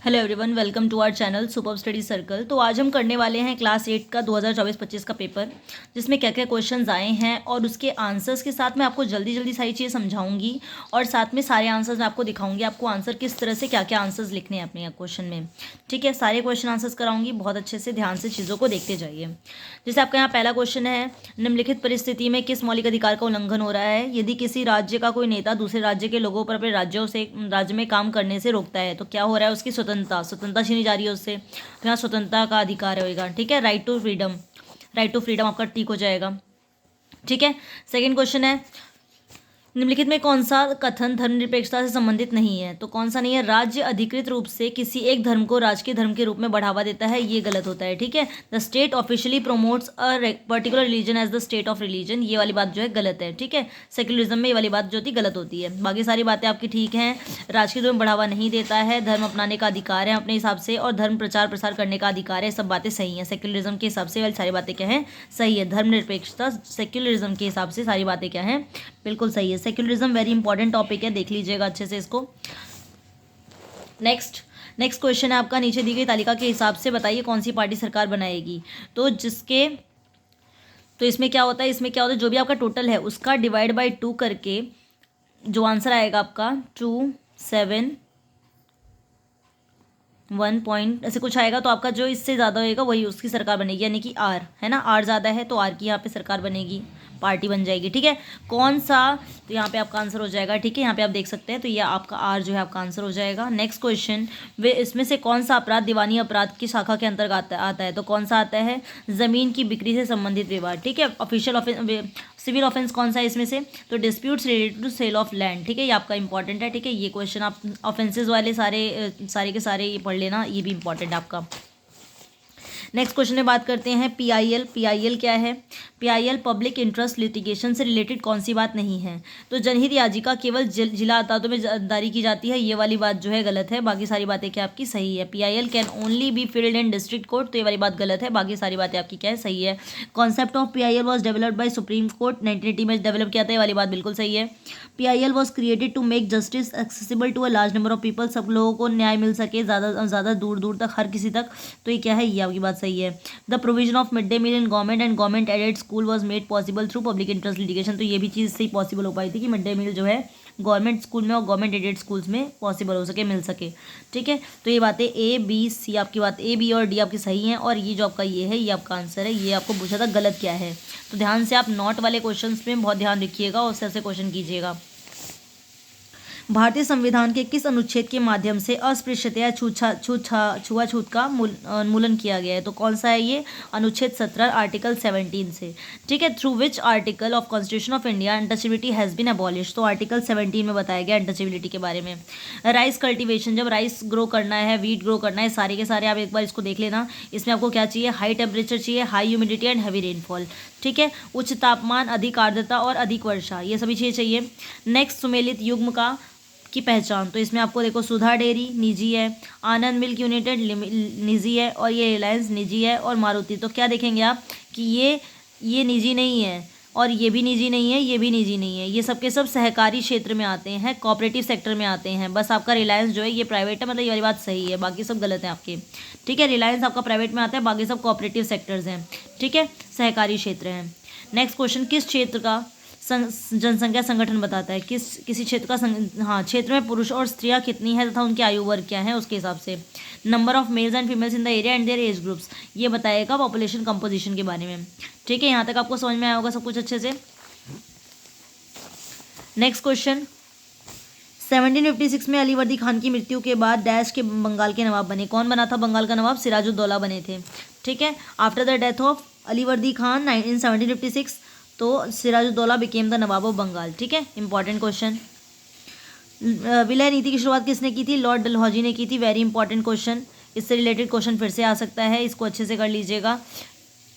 Hello everyone, welcome to our channel super study circle. तो आज हम करने वाले हैं क्लास 8 का 2024-25 का पेपर, जिसमें क्या क्या क्वेश्चंस आए हैं और उसके आंसर्स के साथ मैं आपको जल्दी जल्दी सारी चीज़ें समझाऊंगी और साथ में सारे आंसर्स मैं आपको दिखाऊंगी, आपको आंसर किस तरह से क्या क्या आंसर्स लिखने हैं अपने क्वेश्चन में। ठीक है, सारे क्वेश्चन आंसर्स कराऊंगी, बहुत अच्छे से ध्यान से चीज़ों को देखते जाइए। जैसे आपका यहाँ पहला क्वेश्चन है, निम्नलिखित परिस्थिति में किस मौलिक अधिकार का उल्लंघन हो रहा है? यदि किसी राज्य का कोई नेता दूसरे राज्य के लोगों पर अपने राज्य में काम करने से रोकता है तो क्या हो रहा है? उसकी स्वतंत्रता छीनी जा रही है उससे, तो यहाँ स्वतंत्रता का अधिकार होगा। ठीक है, राइट टू फ्रीडम आपका ठीक हो जाएगा। ठीक है, सेकंड क्वेश्चन है, निम्नलिखित में कौन सा कथन धर्मनिरपेक्षता से संबंधित नहीं है? तो कौन सा नहीं है? राज्य अधिकृत रूप से किसी एक धर्म को राजकीय धर्म के रूप में बढ़ावा देता है, ये गलत होता है। ठीक है, the state officially promotes a particular religion as the state of religion, ये वाली बात जो है गलत है। ठीक है, सेक्युलरिज्म में ये वाली बात जो होती गलत होती है। बाकी सारी बातें आपकी ठीक हैं। राजकीय धर्म बढ़ावा नहीं देता है, धर्म अपनाने का अधिकार है अपने हिसाब से, और धर्म प्रचार प्रसार करने का अधिकार है, सब बातें सही हैं। सेक्युलरिज्म के हिसाब से वाली सारी बातें क्या हैं? सही है। धर्मनिरपेक्षता सेक्युलरिज्म के हिसाब से सारी बातें क्या हैं? बिल्कुल सही है। सेक्युलरिज्म वेरी इंपॉर्टेंट टॉपिक है, देख लीजिएगा अच्छे से इसको। नेक्स्ट क्वेश्चन है आपका, नीचे दी गई तालिका के हिसाब से बताइए कौन सी पार्टी सरकार बनाएगी? तो इसमें क्या होता है? जो भी आपका टोटल है उसका डिवाइड बाय 2 करके जो आंसर आएगा आपका 271 पॉइंट ऐसे कुछ आएगा, तो आपका जो इससे ज़्यादा होएगा वही उसकी सरकार बनेगी, यानी कि आर है ना, आर ज़्यादा है तो आर की यहाँ पे सरकार बनेगी, पार्टी बन जाएगी। ठीक है, कौन सा? तो यहाँ पे आपका आंसर हो जाएगा। ठीक है, यहाँ पे आप देख सकते हैं, तो ये आपका आर जो है आपका आंसर हो जाएगा। नेक्स्ट क्वेश्चन, वे इसमें से कौन सा अपराध दीवानी अपराध की शाखा के अंतर्गत आता है? तो कौन सा आता है? जमीन की बिक्री से संबंधित विवाद। ठीक है, ऑफिशियल ऑफेंस सिविल ऑफेंस कौन सा है इसमें से? तो disputes related to sale of land. ठीक है, ये आपका इंपॉर्टेंट है। ठीक है, ये क्वेश्चन आप ऑफेंसेस वाले सारे के सारे ये पढ़ लेना, ये भी इंपॉर्टेंट है आपका। नेक्स्ट क्वेश्चन में बात करते हैं पीआईएल क्या है? पीआईएल पब्लिक इंटरेस्ट लिटिगेशन से रिलेटेड कौन सी बात नहीं है? तो जनहित याचिका केवल जिला अदालतों में दायर की जाती है, ये वाली बात जो है गलत है। बाकी सारी बातें क्या आपकी सही है? PIL can only be filled in district court, तो ये वाली बात गलत है। बाकी सारी बातें आपकी क्या है? सही है। Concept of PIL was developed by supreme court, 1980 में डेवलप किया था, ये वाली बात बिल्कुल सही है। PIL was created to make justice accessible to a large number of people, सब लोगों को न्याय मिल सके ज़्यादा दूर दूर तक, हर किसी तक, तो ये क्या है? ये आपकी बात सही है। The provision of mid day meal in government and government aided school was made possible through public interest litigation, तो ये भी चीज़ सही पॉसिबल हो पाई थी कि मिड डे मील जो है गवर्नमेंट स्कूल में और गवर्नमेंट एडेड स्कूल्स में पॉसिबल हो सके, मिल सके। ठीक है, तो ये बातें ए बी सी आपकी बात, ए बी और डी आपकी सही हैं, और ये जो आपका ये है ये आपका आंसर है। ये आपको पूछा था गलत क्या है, तो ध्यान से आप नॉट वाले क्वेश्चन में बहुत ध्यान रखिएगा और उससे क्वेश्चन कीजिएगा। भारतीय संविधान के किस अनुच्छेद के माध्यम से अस्पृश्यता या छुआछूत का उन्मूलन किया गया है? तो कौन सा है ये? अनुच्छेद 17 आर्टिकल 17 से। ठीक है, through which article of constitution of India untouchability has been abolish, तो आर्टिकल 17 में बताया गया अनटचेबिलिटी के बारे में। राइस कल्टिवेशन, जब राइस ग्रो करना है, वीट ग्रो करना है, सारे के सारे आप एक बार इसको देख लेना। इसमें आपको क्या चाहिए? हाई टेम्परेचर चाहिए, high humidity and heavy rainfall. ठीक है, उच्च तापमान, अधिक आर्द्रता और अधिक वर्षा, ये सभी चीज़ें चाहिए। नेक्स्ट, सुमेलित युग्म की पहचान, तो इसमें आपको देखो सुधा डेयरी निजी है, आनंद मिल्क यूनाइटेड निजी है, और ये रिलायंस निजी है, और मारुति। तो क्या देखेंगे आप कि ये निजी नहीं है, और ये भी निजी नहीं है, ये भी निजी नहीं है, ये सब के सब सहकारी क्षेत्र में आते हैं, कोऑपरेटिव सेक्टर में आते हैं। बस आपका रिलायंस जो है ये प्राइवेट है, मतलब ये वाली बात सही है, बाकी सब गलत है आपके। ठीक है, रिलायंस आपका प्राइवेट में आता है, बाकी सब कोऑपरेटिव सेक्टर्स हैं। ठीक है, सहकारी क्षेत्र हैं। नेक्स्ट क्वेश्चन, किस क्षेत्र का जनसंख्या संगठन बताता है? किसी क्षेत्र का क्षेत्र में पुरुष और स्त्रियां कितनी है तथा उनकी आयु वर्ग क्या है, उसके हिसाब से। Number of males and females in the area and their age groups, ये बताएगा पॉपुलेशन कंपोजिशन के बारे में। ठीक है, यहाँ तक आपको समझ में आया होगा सब कुछ अच्छे से। नेक्स्ट क्वेश्चन, 1756 में अलीवर्दी खान की मृत्यु के बाद डैश के बंगाल के नवाब बने? कौन बना था बंगाल का नवाब? सिराजुद्दौला बने थे। ठीक है, after the death of Alivardi Khan in 1756, तो Sirajuddaulah became the Nawab of Bengal. ठीक है, इंपॉर्टेंट क्वेश्चन। विलय नीति की शुरुआत किसने की थी? लॉर्ड डलहौजी ने की थी। वेरी इंपॉर्टेंट क्वेश्चन, इससे रिलेटेड क्वेश्चन फिर से आ सकता है, इसको अच्छे से कर लीजिएगा।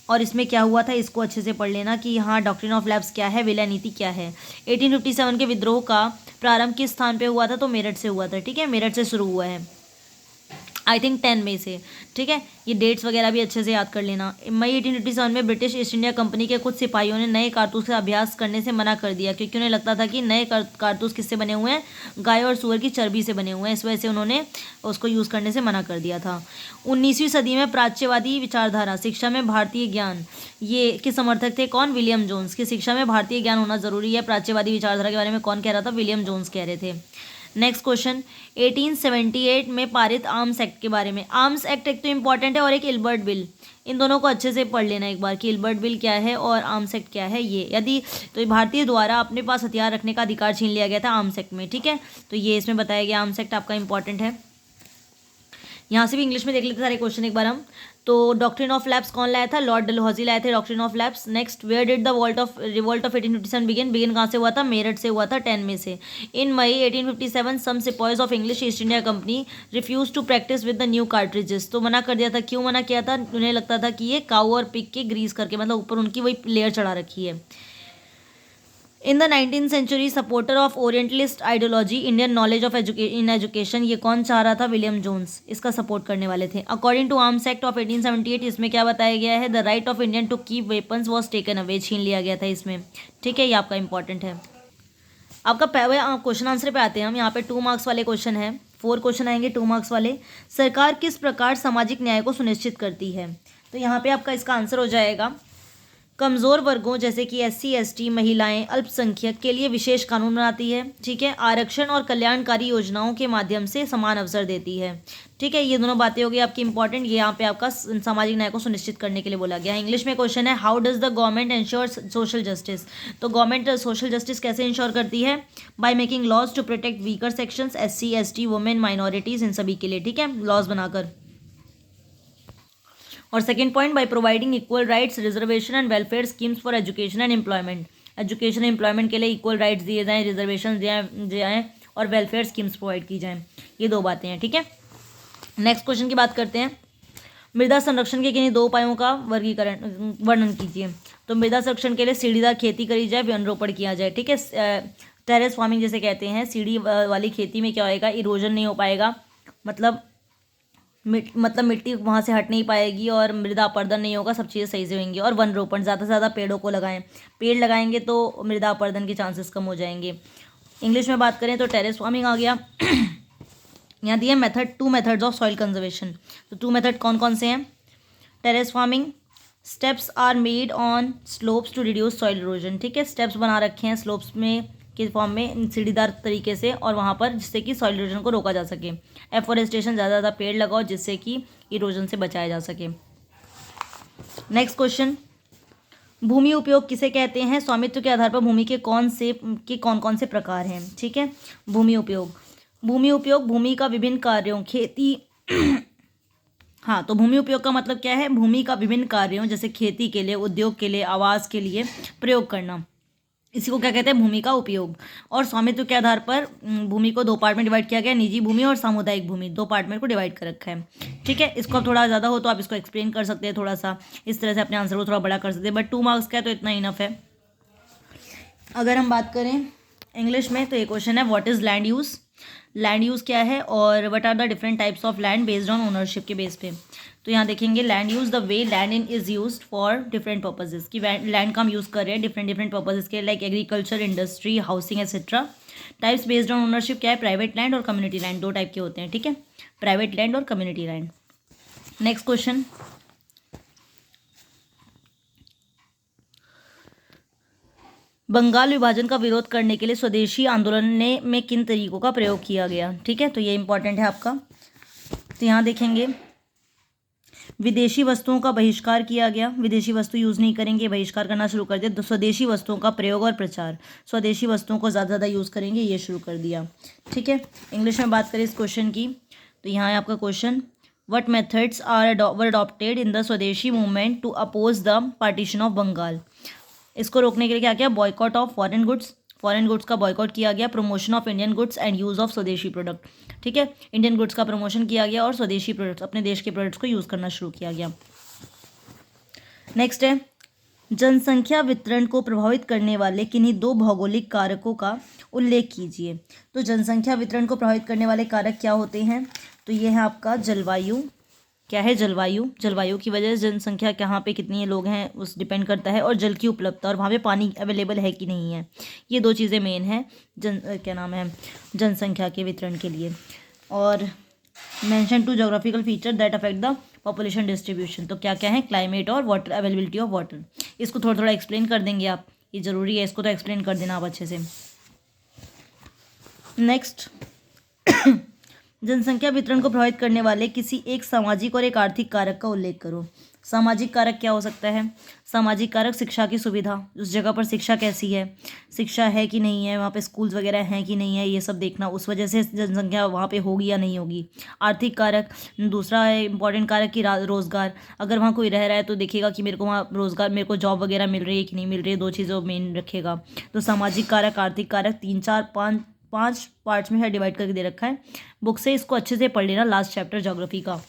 और इसमें क्या हुआ था इसको अच्छे से पढ़ लेना कि यहाँ डॉक्ट्रिन ऑफ लैब्स क्या है, विलय नीति क्या है। 1857 के विद्रोह का प्रारंभ किस स्थान पे हुआ था? तो मेरठ से हुआ था। ठीक है, मेरठ से शुरू हुआ है। आई थिंक 10 मई से, ठीक है। ये डेट्स वगैरह भी अच्छे से याद कर लेना। मई 1857 में ब्रिटिश ईस्ट इंडिया कंपनी के कुछ सिपाहियों ने नए कारतूस का अभ्यास करने से मना कर दिया, क्योंकि उन्हें लगता था कि नए कारतूस किससे बने हुए हैं, गाय और सूअर की चर्बी से बने हुए हैं। इस वजह से उन्होंने उसको यूज़ करने से मना कर दिया था। 19वीं सदी में प्राच्यवादी विचारधारा शिक्षा में भारतीय ज्ञान, ये के समर्थक थे कौन, विलियम जोन्स। की शिक्षा में भारतीय ज्ञान होना जरूरी है, प्राच्यवादी विचारधारा के बारे में कौन कह रहा था, विलियम जोन्स कह रहे थे। नेक्स्ट क्वेश्चन, 1878 में पारित आर्म्स एक्ट के बारे में। आर्म्स एक्ट एक तो इंपॉर्टेंट है और एक इल्बर्ट बिल, इन दोनों को अच्छे से पढ़ लेना एक बार कि इल्बर्ट बिल क्या है और आर्म्स एक्ट क्या है। ये यदि तो भारतीय द्वारा अपने पास हथियार रखने का अधिकार छीन लिया गया था आर्म्स एक्ट में, ठीक है। तो ये इसमें बताया गया, आर्म्स एक्ट आपका इंपॉर्टेंट है। यहाँ से भी इंग्लिश में देख लेते सारे क्वेश्चन एक बार हम। तो डॉक्ट्रिन ऑफ लैप्स कौन लाया था, लॉर्ड डलहौजी लाए थे doctrine of lapse. Next, where did the revolt of 1857 begin कहाँ से हुआ था, मेरठ से हुआ था 10 मई से। In May 1857 some sepoys of English East India Company refuse to practice with the new cartridges. तो मना कर दिया था, क्यों मना किया था, उन्हें लगता था कि ये काऊ और पिग के ग्रीस करके, मतलब ऊपर उनकी वही लेयर चढ़ा रखी है। In the 19th century supporter of orientalist ideology Indian knowledge of in education, ये कौन चाह रहा था, विलियम जोन्स इसका सपोर्ट करने वाले थे। According to arms act of 1878 इसमें क्या बताया गया है, the right of Indian to keep weapons was taken away, छीन लिया गया था इसमें, ठीक है। ये आपका इंपॉर्टेंट है। आपका क्वेश्चन आंसर पे आते हैं हम। यहाँ पे 2 मार्क्स वाले क्वेश्चन है, 4 क्वेश्चन आएंगे 2 मार्क्स वाले। सरकार किस प्रकार सामाजिक न्याय को सुनिश्चित करती है, तो यहाँ पे आपका इसका आंसर हो जाएगा, कमज़ोर वर्गों जैसे कि SC ST, महिलाएं, अल्पसंख्यक के लिए विशेष कानून बनाती है, ठीक है। आरक्षण और कल्याणकारी योजनाओं के माध्यम से समान अवसर देती है, ठीक है। ये दोनों बातें हो गई आपकी इंपॉर्टेंट। ये यहाँ पे आपका सामाजिक न्याय को सुनिश्चित करने के लिए बोला गया है। इंग्लिश में क्वेश्चन है, how does the government ensure social justice. तो गवर्नमेंट सोशल जस्टिस कैसे इंश्योर करती है, by making laws to protect weaker sections, SC ST, women, minorities, इन सभी के लिए, ठीक है, लॉज बनाकर। और second point, by providing equal rights, reservation and welfare schemes for education and employment. Education employment के लिए इक्वल राइट्स दिए जाएँ, रिजर्वेशन दिए जाएँ और वेलफेयर स्कीम्स प्रोवाइड की जाएँ। ये 2 बातें हैं, ठीक है। नेक्स्ट क्वेश्चन की बात करते हैं, मृदा संरक्षण के किन्हीं 2 उपायों का वर्णन कीजिए। तो मृदा संरक्षण के लिए सीढ़ीदार खेती करी जाए, वन रोपण किया जाए, ठीक है। टेरेस फार्मिंग जैसे कहते हैं, सीढ़ी वाली खेती में क्या होएगा, इरोजन नहीं हो पाएगा, मतलब मिट्टी वहाँ से हट नहीं पाएगी और मृदा अपरदन नहीं होगा, सब चीज़ें सही से होंगी। और वन रोपण, ज़्यादा से ज़्यादा पेड़ों को लगाएं, पेड़ लगाएंगे तो मृदा अपरदन के चांसेस कम हो जाएंगे। इंग्लिश में बात करें तो टेरेस फार्मिंग आ गया। यहाँ दिए method, 2 methods of soil conservation. तो 2 मेथड कौन कौन से हैं, terrace farming, steps are made on slopes to reduce soil erosion, ठीक है। स्टेप्स बना रखे हैं स्लोप्स में के फॉर्म में, सीढ़ीदार तरीके से, और वहाँ पर जिससे कि सॉइल इरोजन को रोका जा सके। एफोरेस्टेशन, ज़्यादा ज़्यादा पेड़ लगाओ जिससे कि इरोजन से बचाया जा सके। नेक्स्ट क्वेश्चन, भूमि उपयोग किसे कहते हैं, स्वामित्व के आधार पर भूमि के कौन कौन से प्रकार हैं, ठीक है। भूमि उपयोग भूमि का विभिन्न कार्यों, खेती हाँ, तो भूमि उपयोग का मतलब क्या है, भूमि का विभिन्न कार्यों जैसे खेती के लिए, उद्योग के लिए, आवास के लिए प्रयोग करना, इसी को क्या कहते हैं, भूमि का उपयोग। और स्वामित्व के आधार पर भूमि को 2 पार्ट में डिवाइड किया गया, निजी भूमि और सामुदायिक भूमि, 2 पार्ट में इसको डिवाइड कर रखा है, ठीक है। इसको थोड़ा ज़्यादा हो तो आप इसको एक्सप्लेन कर सकते हैं, थोड़ा सा इस तरह से अपने आंसर को थोड़ा बड़ा कर सकते हैं, बट 2 मार्क्स का है तो इतना इनफ है। अगर हम बात करें इंग्लिश में तो ये क्वेश्चन है, what is land use, land use क्या है, और what are the different types of land based on ownership के बेस पे। तो यहाँ देखेंगे, land use, the way land in is used for different purposes, कि लैंड का हम यूज़ कर रहे हैं डिफरेंट पर्पजेज़ के, like agriculture, industry, housing etcetera. Types based on ownership क्या है, प्राइवेट लैंड और कम्युनिटी लैंड, 2 टाइप के होते हैं, ठीक है, प्राइवेट लैंड और community land. Next question, Bengal विभाजन का विरोध करने के लिए स्वदेशी आंदोलन में किन तरीकों का प्रयोग किया गया, ठीक है। तो ये इंपॉर्टेंट है आपका। तो यहाँ देखेंगे, विदेशी वस्तुओं का बहिष्कार किया गया, विदेशी वस्तु यूज़ नहीं करेंगे, बहिष्कार करना शुरू कर दिया। तो स्वदेशी वस्तुओं का प्रयोग और प्रचार, स्वदेशी वस्तुओं को ज़्यादा ज़्यादा यूज़ करेंगे, ये शुरू कर दिया, ठीक है। इंग्लिश में बात करें इस क्वेश्चन की, तो यहाँ है आपका question, what methods were adopted in the Swadeshi movement to oppose the partition of Bengal. इसको रोकने के लिए क्या किया, बॉयकॉट ऑफ फॉरेन गुड्स का बॉयकॉट किया गया, promotion of Indian goods and use of Swadeshi product, ठीक है। इंडियन गुड्स का प्रमोशन किया गया और स्वदेशी प्रोडक्ट्स, अपने देश के प्रोडक्ट्स को यूज़ करना शुरू किया गया। नेक्स्ट है, जनसंख्या वितरण को प्रभावित करने वाले किन्हीं 2 भौगोलिक कारकों का उल्लेख कीजिए। तो जनसंख्या वितरण को प्रभावित करने वाले कारक क्या होते हैं, तो ये है आपका जलवायु। क्या है? जलवायु। जलवायु की वजह से जनसंख्या कहाँ पे कितने लोग हैं उस डिपेंड करता है, और जल की उपलब्धता और वहाँ पे पानी अवेलेबल है कि नहीं है। ये दो चीज़ें मेन हैं क्या नाम है, जनसंख्या के वितरण के लिए। और mention to geographical feature that affect the population distribution, तो क्या क्या है? क्लाइमेट और वाटर, अवेलेबिलिटी ऑफ वाटर। इसको थोड़ा थोड़ा एक्सप्लेन कर देंगे आप, ये ज़रूरी है, इसको तो एक्सप्लेन कर देना आप अच्छे से। नेक्स्ट, जनसंख्या वितरण को प्रभावित करने वाले किसी एक सामाजिक और एक आर्थिक कारक का उल्लेख करो। सामाजिक कारक क्या हो सकता है? सामाजिक कारक शिक्षा की सुविधा, उस जगह पर शिक्षा कैसी है, शिक्षा है कि नहीं है, वहाँ पे स्कूल्स वगैरह हैं कि नहीं है, ये सब देखना, उस वजह से जनसंख्या वहाँ पे होगी या नहीं होगी। आर्थिक कारक, दूसरा है इंपॉर्टेंट कारक की रोज़गार, अगर वहाँ कोई रह रहा है तो देखेगा कि मेरे को वहाँ रोज़गार, मेरे को जॉब वगैरह मिल रही है कि नहीं मिल रही है, दो चीज़ों मेन रखेगा। तो सामाजिक कारक, आर्थिक कारक, 3 4 5 पार्ट्स में है डिवाइड करके दे रखा है। बुक से इसको अच्छे से पढ़ लेना, लास्ट चैप्टर ज्योग्राफी का।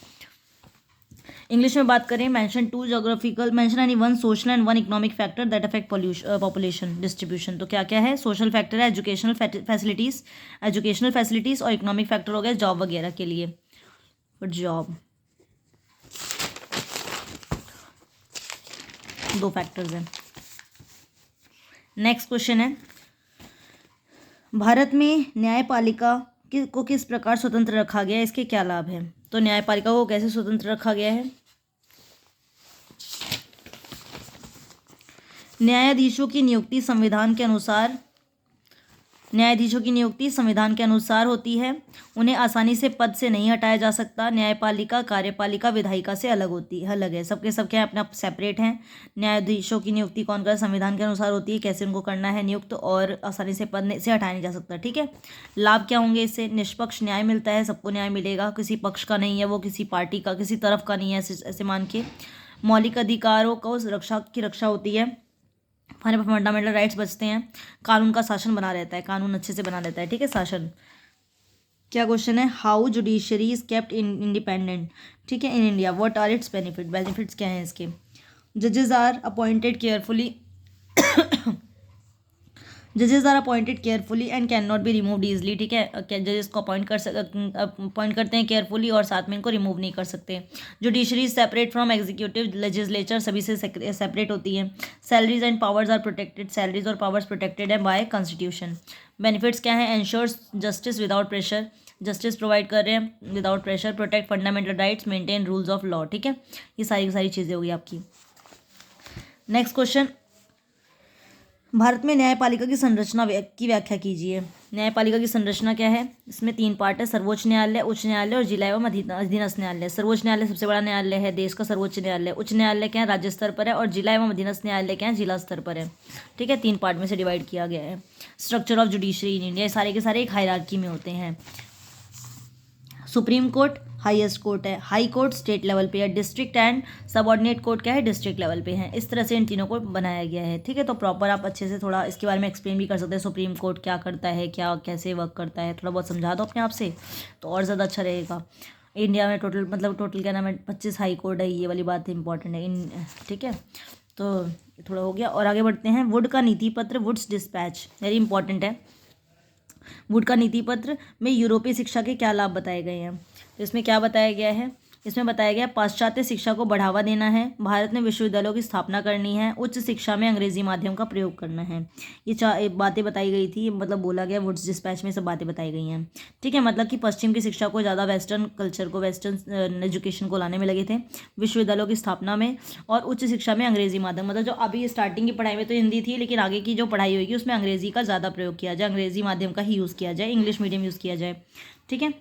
इंग्लिश में बात करें, mention to geographical, mention any one social and one economic factor that affect population distribution. तो क्या क्या है? सोशल फैक्टर है, एजुकेशनल फैसिलिटीज़, और इकोनॉमिक फैक्टर हो गया जॉब वगैरह के लिए, और जॉब, दो फैक्टर्स हैं। नेक्स्ट क्वेश्चन है, भारत में न्यायपालिका को किस प्रकार स्वतंत्र रखा गया है, इसके क्या लाभ हैं? तो न्यायपालिका को कैसे स्वतंत्र रखा गया है? न्यायाधीशों की नियुक्ति संविधान के अनुसार होती है। उन्हें आसानी से पद से नहीं हटाया जा सकता। न्यायपालिका कार्यपालिका विधायिका से अलग है, सबके सब क्या है, अपना सेपरेट हैं। न्यायाधीशों की नियुक्ति कौन कर, संविधान के अनुसार होती है, कैसे उनको करना है नियुक्त, और आसानी से पद से हटाया नहीं जा सकता। ठीक है, लाभ क्या होंगे इससे? निष्पक्ष न्याय मिलता है, सबको न्याय मिलेगा, किसी पक्ष का नहीं है, वो किसी पार्टी का, किसी तरफ का नहीं है, ऐसे मान के। मौलिक अधिकारों को रक्षा होती है, हमारे फंडामेंटल राइट्स बचते हैं। कानून का शासन बना रहता है, कानून अच्छे से बना रहता है। ठीक है, शासन। क्या क्वेश्चन है? How judiciary is kept independent, ठीक है, in India, what are its benefits क्या हैं इसके? जजेस are appointed carefully and can not be removed easily. ठीक है, जजेस को अपॉइंट करते हैं केयरफुली, और साथ में इनको रिमूव नहीं कर सकते। Judiciary separate from executive, legislature सभी से सेपरेट होती है। Salaries and powers are protected, salaries और पावर्स प्रोटेक्टेड है बाय कॉन्स्टिट्यूशन। बेनिफिट्स क्या है? Ensures justice without pressure, justice provide कर रहे हैं without pressure, protect fundamental rights, maintain rules of law. ठीक है, ये सारी की सारी चीज़ें होगी आपकी। नेक्स्ट क्वेश्चन, भारत में न्यायपालिका की संरचना की व्याख्या कीजिए। न्यायपालिका की संरचना क्या है? इसमें 3 पार्ट है, सर्वोच्च न्यायालय, उच्च न्यायालय और जिला एवं अधीनस्थ न्यायालय। सर्वोच्च न्यायालय सबसे बड़ा न्यायालय है, देश का सर्वोच्च न्यायालय। उच्च न्यायालय क्या है? राज्य स्तर पर है। और जिला एवं अधीनस्थ न्यायालय क्या है? जिला स्तर पर है। ठीक है, 3 पार्ट में से डिवाइड किया गया है। Structure of judiciary in India, सारे के सारे एक हायरार्की में होते हैं। सुप्रीम कोर्ट हाईएस्ट कोर्ट है, हाई कोर्ट स्टेट लेवल पे है, डिस्ट्रिक्ट एंड सबऑर्डिनेट कोर्ट क्या है? डिस्ट्रिक्ट लेवल पे है। इस तरह से इन तीनों को बनाया गया है। ठीक है, तो प्रॉपर आप अच्छे से थोड़ा इसके बारे में एक्सप्लेन भी कर सकते हैं, सुप्रीम कोर्ट क्या करता है, क्या कैसे वर्क करता है, थोड़ा बहुत समझा दो अपने आप से तो और ज़्यादा अच्छा रहेगा। इंडिया में टोटल क्या नाम है, 25 हाई कोर्ट है, ये वाली बात इंपॉर्टेंट है। ठीक है, तो थोड़ा हो गया, और आगे बढ़ते हैं। वुड का नीति पत्र, वुड्स डिस्पैच, वेरी इंपॉर्टेंट है। वुड का नीति पत्र में यूरोपीय शिक्षा के क्या लाभ बताए गए हैं? तो इसमें क्या बताया गया है? इसमें बताया गया पाश्चात्य शिक्षा को बढ़ावा देना है, भारत में विश्वविद्यालयों की स्थापना करनी है, उच्च शिक्षा में अंग्रेजी माध्यम का प्रयोग करना है। ये 4 बातें बताई गई थी, मतलब बोला गया वुड्स डिस्पैच में सब बातें बताई गई हैं। ठीक है, मतलब कि पश्चिम की शिक्षा को ज़्यादा वेस्टर्न कल्चर को, वेस्टर्न एजुकेशन को लाने में लगे थे, विश्वविद्यालयों की स्थापना में, और उच्च शिक्षा में अंग्रेजी माध्यम, मतलब जो अभी स्टार्टिंग की पढ़ाई में तो हिंदी थी, लेकिन आगे की जो पढ़ाई होगी उसमें अंग्रेजी का ज़्यादा प्रयोग किया जाए, अंग्रेजी माध्यम का ही यूज़ किया जाए, इंग्लिश मीडियम यूज़ किया जाए। ठीक है,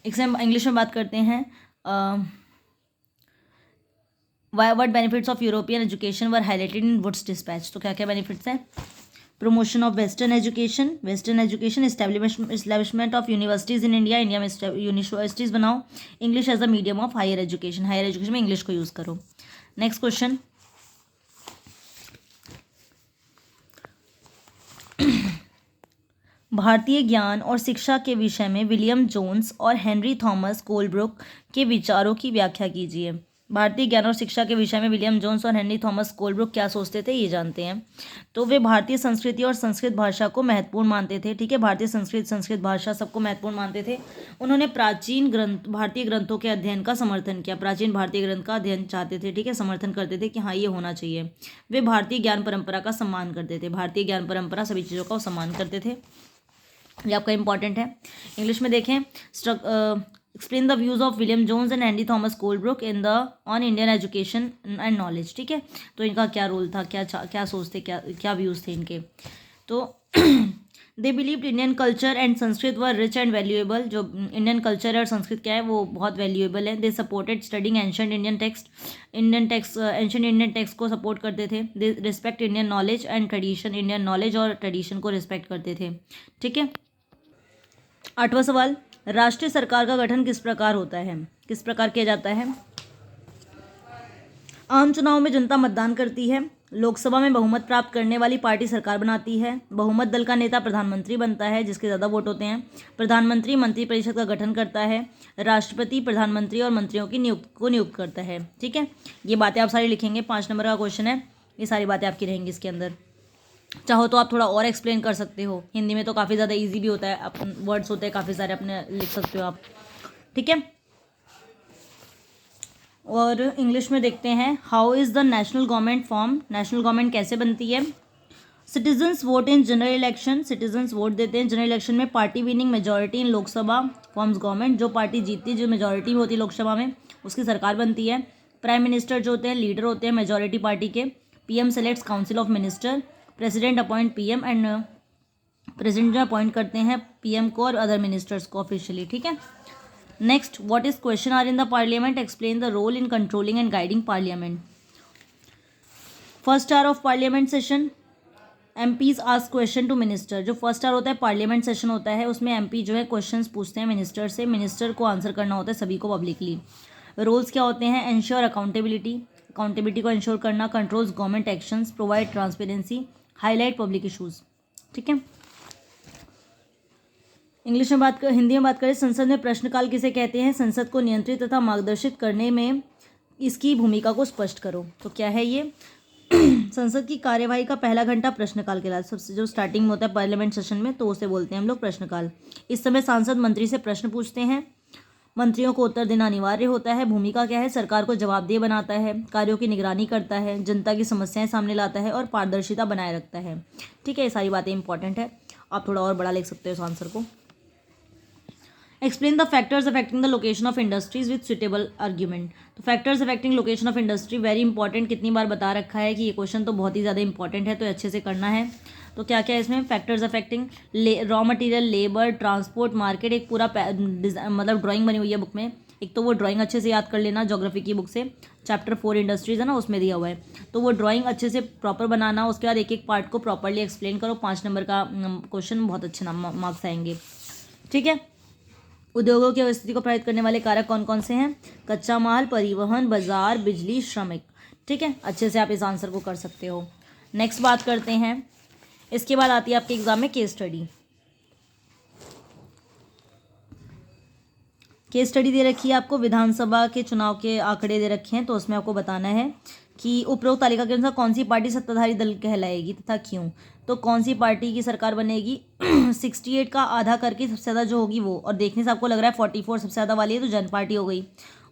इंग्लिश में बात करते हैं। What benefits of European education were highlighted in Wood's despatch. तो क्या क्या बेनिफिट्स हैं? Promotion of western education, establishment of universities in India, India में यूनिवर्सिटीज़ बनाओ, English as a medium of higher education में इंग्लिश को यूज़ करो। Next question, भारतीय ज्ञान और शिक्षा के विषय में विलियम जोन्स और हेनरी थॉमस कोलब्रुक के विचारों की व्याख्या कीजिए। भारतीय ज्ञान और शिक्षा के विषय में विलियम जोन्स और हेनरी थॉमस कोलब्रुक क्या सोचते थे, ये जानते हैं। तो वे भारतीय संस्कृति और संस्कृत भाषा को महत्वपूर्ण मानते थे। ठीक है, भारतीय संस्कृत भाषा सबको महत्वपूर्ण मानते थे। उन्होंने प्राचीन भारतीय ग्रंथों के अध्ययन का समर्थन किया। प्राचीन भारतीय ग्रंथ का अध्ययन चाहते थे। ठीक है, समर्थन करते थे कि हाँ ये होना चाहिए। वे भारतीय ज्ञान परंपरा का सम्मान करते थे। भारतीय ज्ञान परंपरा सभी चीज़ों का सम्मान करते थे। ये आपका इंपॉर्टेंट है। इंग्लिश में देखें, explain the views of William Jones and Henry Thomas Colebrooke in the on Indian education and knowledge. ठीक है, तो इनका क्या रोल था, क्या सोचते, क्या व्यूज थे इनके। तो they believe Indian culture and Sanskrit were rich and valuable. जो इंडियन कल्चर है और संस्कृत क्या है वो बहुत वैल्यूएबल है। They supported studying ancient Indian text ancient Indian text को सपोर्ट करते थे। They respect Indian knowledge and tradition. Indian knowledge और ट्रेडिशन को रिस्पेक्ट करते थे। ठीक है, 8वां सवाल, राष्ट्रीय सरकार का गठन किस प्रकार होता है, किस प्रकार किया जाता है। आम चुनाव में जनता मतदान करती है। लोकसभा में बहुमत प्राप्त करने वाली पार्टी सरकार बनाती है। बहुमत दल का नेता प्रधानमंत्री बनता है, जिसके ज़्यादा वोट होते हैं। प्रधानमंत्री मंत्रिपरिषद का गठन करता है। राष्ट्रपति प्रधानमंत्री और मंत्रियों की नियुक्त करता है। ठीक है, ये बातें आप सारी लिखेंगे। 5 नंबर का क्वेश्चन है, ये सारी बातें आपकी रहेंगी इसके अंदर। चाहो तो आप थोड़ा और एक्सप्लेन कर सकते हो। हिंदी में तो काफ़ी ज़्यादा इजी भी होता है, वर्ड्स होते हैं काफ़ी सारे, अपने लिख सकते हो आप। ठीक है, और इंग्लिश में देखते हैं, how is the national government form. National government कैसे बनती है। Citizens vote in general election. Citizens vote देते हैं जनरल इलेक्शन में। पार्टी विनिंग मेजॉरिटी इन लोकसभा फॉर्म्स गवर्नमेंट। जो पार्टी जीतती है, जो मेजॉरिटी में होती है लोकसभा में, उसकी सरकार बनती है। प्राइम मिनिस्टर जो होते हैं लीडर होते हैं मेजॉरिटी पार्टी के। PM selects council of minister. President appoint PM and president जो अपॉइंट करते हैं पीएम को और अदर मिनिस्टर्स को ऑफिशियली। ठीक है, next, what is question hour in the parliament, explain the role in controlling and guiding parliament. First hour of parliament session, MPs ask question to minister. जो first hour होता है parliament session होता है, उसमें MP जो है questions पूछते हैं मिनिस्टर से। मिनिस्टर को आंसर करना होता है सभी को पब्लिकली। रोल्स क्या होते हैं, एंश्योर अकाउंटेबिलिटी को इंश्योर करना। Controls government actions, provide transparency, highlight public issues. ठीक है, इंग्लिश में हिंदी में बात करें, संसद में प्रश्नकाल किसे कहते हैं। संसद को नियंत्रित तथा मार्गदर्शित करने में इसकी भूमिका को स्पष्ट करो। तो क्या है ये संसद की कार्यवाही का पहला घंटा प्रश्नकाल कहलाता है। सबसे जो स्टार्टिंग में होता है पार्लियामेंट सेशन में, तो उसे बोलते हैं हम लोग प्रश्नकाल। इस समय सांसद मंत्री से प्रश्न पूछते हैं। मंत्रियों को उत्तर देना अनिवार्य होता है। भूमिका क्या है, सरकार को जवाबदेह बनाता है, कार्यों की निगरानी करता है, जनता की समस्याएं सामने लाता है और पारदर्शिता बनाए रखता है। ठीक है, ये सारी बातें इंपॉर्टेंट है। आप थोड़ा और बड़ा लिख सकते हो इस आंसर को। Explain the factors affecting the location of industries with suitable argument. तो factors affecting location of industry very important. कितनी बार बता रखा है कि ये क्वेश्चन तो बहुत ही ज़्यादा इंपॉर्टेंट है, तो अच्छे से करना है। तो क्या क्या है इसमें, factors affecting raw material, labour, transport, market. एक पूरा मतलब ड्राइंग बनी हुई है बुक में। एक तो वो ड्राइंग अच्छे से याद कर लेना, ज्योग्राफी की बुक से चैप्टर 4 इंडस्ट्रीज है ना, उसमें दिया हुआ है। तो वो ड्राइंग अच्छे से प्रॉपर बनाना, उसके बाद एक एक पार्ट को प्रॉपरली एक्सप्लेन करो। 5 नंबर का क्वेश्चन, बहुत अच्छे मार्क्स आएंगे। ठीक है, उद्योगों की स्थिति को प्रभावित करने वाले कारक कौन कौन से हैं। कच्चा माल, परिवहन, बाजार, बिजली, श्रमिक। ठीक है, अच्छे से आप इस आंसर को कर सकते हो। नेक्स्ट बात करते हैं, इसके बाद आती है आपके एग्जाम में केस स्टडी। केस स्टडी दे रखी है आपको, विधानसभा के चुनाव के आंकड़े दे रखे हैं, तो उसमें आपको बताना है कि उपरोक्त तालिका के अनुसार कौन सी पार्टी सत्ताधारी दल कहलाएगी तथा क्यों। तो कौन सी पार्टी की सरकार बनेगी 68 का आधा करके सबसे ज़्यादा जो होगी वो, और देखने से आपको लग रहा है 44 सबसे ज़्यादा वाली है, तो जन पार्टी हो गई।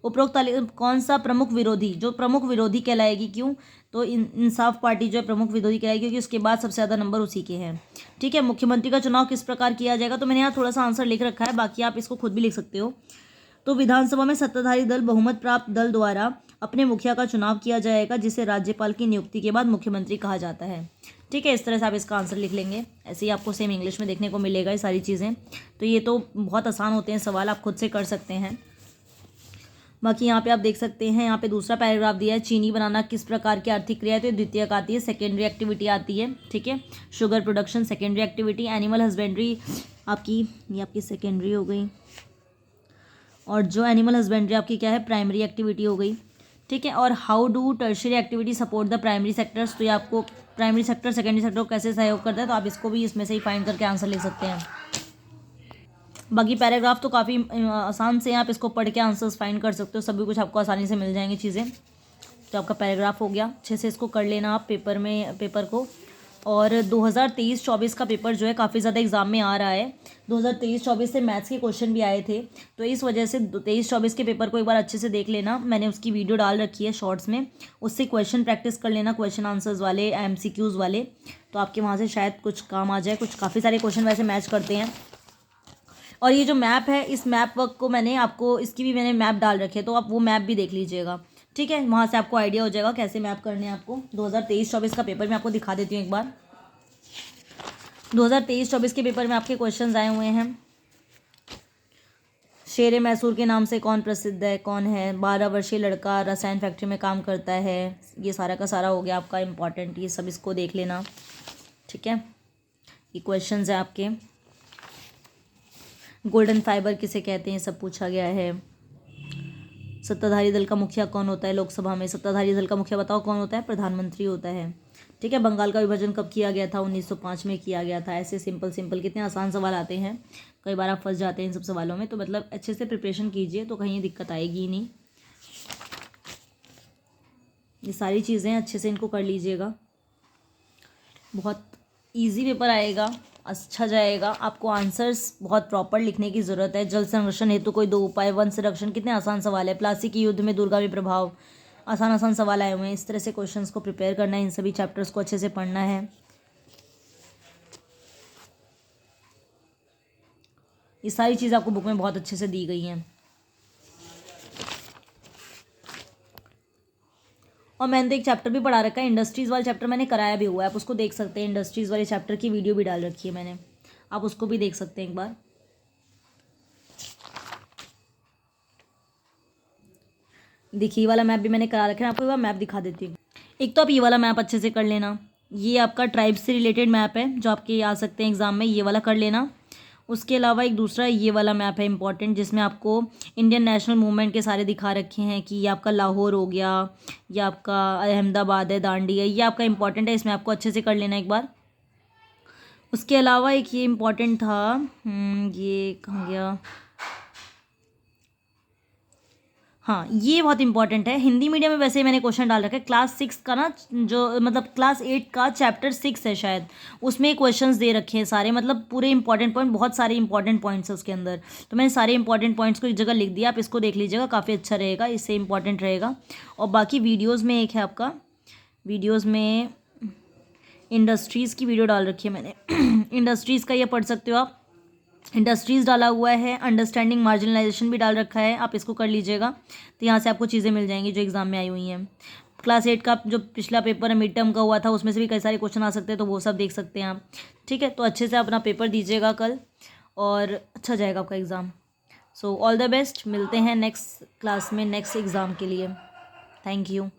उपरोक्त तालिका कौन सा प्रमुख विरोधी, जो प्रमुख विरोधी कहलाएगी क्यों, तो इंसाफ पार्टी जो है प्रमुख विरोधी कहलाएगी, क्योंकि उसके बाद सबसे ज़्यादा नंबर उसी के हैं। ठीक है, मुख्यमंत्री का चुनाव किस प्रकार किया जाएगा, तो मैंने यहाँ थोड़ा सा आंसर लिख रखा है, बाकी आप इसको खुद भी लिख सकते हो। तो विधानसभा में सत्ताधारी दल बहुमत प्राप्त दल द्वारा अपने मुखिया का चुनाव किया जाएगा, जिसे राज्यपाल की नियुक्ति के बाद मुख्यमंत्री कहा जाता है। ठीक है, इस तरह से आप इसका आंसर लिख लेंगे। ऐसे ही आपको सेम इंग्लिश में देखने को मिलेगा ये सारी चीज़ें। तो ये तो बहुत आसान होते हैं सवाल, आप खुद से कर सकते हैं। बाकी यहाँ पे आप देख सकते हैं, यहाँ पे दूसरा पैराग्राफ दिया है, चीनी बनाना किस प्रकार की आर्थिक क्रिया है, तो द्वितीयक आती है, सेकेंडरी एक्टिविटी आती है। ठीक है, sugar production secondary activity. Animal husbandry आपकी, ये आपकी सेकेंडरी हो गई, और जो एनिमल हस्बेंड्री आपकी क्या है, प्राइमरी एक्टिविटी हो गई। ठीक है, और how do tertiary activity support the primary sectors, तो ये आपको प्राइमरी सेक्टर सेकेंडरी सेक्टर को कैसे सहयोग करता है, तो आप इसको भी इसमें से ही फाइंड करके आंसर ले सकते हैं। बाकी पैराग्राफ तो काफ़ी आसान से हैं, आप इसको पढ़ के आंसर्स फाइंड कर सकते हो, सभी कुछ आपको आसानी से मिल जाएंगी चीज़ें। तो आपका पैराग्राफ हो गया, अच्छे से इसको कर लेना आप पेपर को। और 2023-24 का पेपर जो है काफ़ी ज़्यादा एग्ज़ाम में आ रहा है। 2023-24 से मैथ्स के क्वेश्चन भी आए थे, तो इस वजह से 23-24 के पेपर को एक बार अच्छे से देख लेना। मैंने उसकी वीडियो डाल रखी है शॉर्ट्स में, उससे क्वेश्चन प्रैक्टिस कर लेना, क्वेश्चन आंसर्स वाले, MCQs वाले, तो आपके वहाँ से शायद कुछ काम आ जाए। कुछ काफ़ी सारे क्वेश्चन वैसे मैच करते हैं। और ये जो मैप है, इस मैप वर्क को मैंने आपको, इसकी भी मैंने मैप डाल रखे है, तो आप वो मैप भी देख लीजिएगा, ठीक है। वहाँ से आपको आइडिया हो जाएगा कैसे मैप करने हैं आपको। 2023-24 का पेपर मैं आपको दिखा देती हूँ एक बार। 2023-24 के पेपर में आपके क्वेश्चंस आए हुए हैं। शेर मैसूर के नाम से कौन प्रसिद्ध है, कौन है? 12 वर्षीय लड़का रसायन फैक्ट्री में काम करता है। ये सारा का सारा हो गया आपका इम्पॉर्टेंट, ये सब इसको देख लेना, ठीक है। ये क्वेश्चंस है आपके। गोल्डन फाइबर किसे कहते हैं, सब पूछा गया है। सत्ताधारी दल का मुखिया कौन होता है लोकसभा में? सत्ताधारी दल का मुखिया बताओ कौन होता है? प्रधानमंत्री होता है, ठीक है। बंगाल का विभाजन कब किया गया था? 1905 में किया गया था। ऐसे सिंपल कितने आसान सवाल आते हैं, कई बार आप फंस जाते हैं इन सब सवालों में, तो मतलब अच्छे से प्रिपरेशन कीजिए तो कहीं दिक्कत आएगी ही नहीं। ये सारी चीज़ें अच्छे से इनको कर लीजिएगा, बहुत ईजी पेपर आएगा, अच्छा जाएगा। आपको आंसर्स बहुत प्रॉपर लिखने की ज़रूरत है। जल संरक्षण हेतु कोई 2 उपाय, वन संरक्षण, कितने आसान सवाल है। प्लासी के युद्ध में दुर्गामी प्रभाव, आसान सवाल आए हुए हैं। इस तरह से क्वेश्चंस को प्रिपेयर करना है, इन सभी चैप्टर्स को अच्छे से पढ़ना है। ये सारी चीज़ आपको बुक में बहुत अच्छे से दी गई हैं। और मैंने तो एक चैप्टर भी पढ़ा रखा है, इंडस्ट्रीज़ वाला चैप्टर मैंने कराया भी हुआ है, आप उसको देख सकते हैं। इंडस्ट्रीज़ वाले चैप्टर की वीडियो भी डाल रखी है मैंने, आप उसको भी देख सकते हैं एक बार। देखिए, ये वाला मैप भी मैंने करा रखा है, आपको ये वाला मैप दिखा देती हूँ। एक तो आप ये वाला मैप अच्छे से कर लेना, ये आपका ट्राइब से रिलेटेड मैप है जो आपके आ सकते हैं एग्जाम में, ये वाला कर लेना। उसके अलावा एक दूसरा ये वाला मैप है इंपॉर्टेंट, जिसमें आपको इंडियन नेशनल मूवमेंट के सारे दिखा रखे हैं कि ये आपका लाहौर हो गया, ये आपका अहमदाबाद है, दांडी है, ये आपका इंपॉर्टेंट है, इसमें आपको अच्छे से कर लेना एक बार। उसके अलावा एक ये इम्पॉर्टेंट था, ये कहाँ गया, हाँ ये बहुत इंपॉर्टेंट है। हिंदी मीडियम में वैसे ही मैंने क्वेश्चन डाल रखा है, क्लास 6 का ना, जो मतलब क्लास 8 का चैप्टर 6 है शायद, उसमें क्वेश्चंस दे रखे हैं सारे, मतलब पूरे इंपॉर्टेंट पॉइंट, बहुत सारे इंपॉर्टेंट पॉइंट्स है उसके अंदर, तो मैंने सारे इंपॉर्टेंट पॉइंट्स को एक जगह लिख दिया, आप इसको देख लीजिएगा, काफ़ी अच्छा रहेगा, इससे इंपॉर्टेंट रहेगा। और बाकी वीडियोज़ में एक है आपका, वीडियोज़ में इंडस्ट्रीज़ की वीडियो डाल रखी है मैंने इंडस्ट्रीज़ का ये पढ़ सकते हो आप, इंडस्ट्रीज़ डाला हुआ है, अंडरस्टैंडिंग मार्जिनलाइजेशन भी डाल रखा है, आप इसको कर लीजिएगा, तो यहाँ से आपको चीज़ें मिल जाएंगी जो एग्ज़ाम में आई हुई हैं। क्लास 8 का जो पिछला पेपर मिड टर्म का हुआ था, उसमें से भी कई सारे क्वेश्चन आ सकते हैं, तो वो सब देख सकते हैं आप, ठीक है। तो अच्छे से अपना पेपर दीजिएगा कल, और अच्छा जाएगा आपका exam. So all the best, मिलते हैं नेक्स्ट क्लास में नेक्स्ट एग्ज़ाम के लिए। Thank you.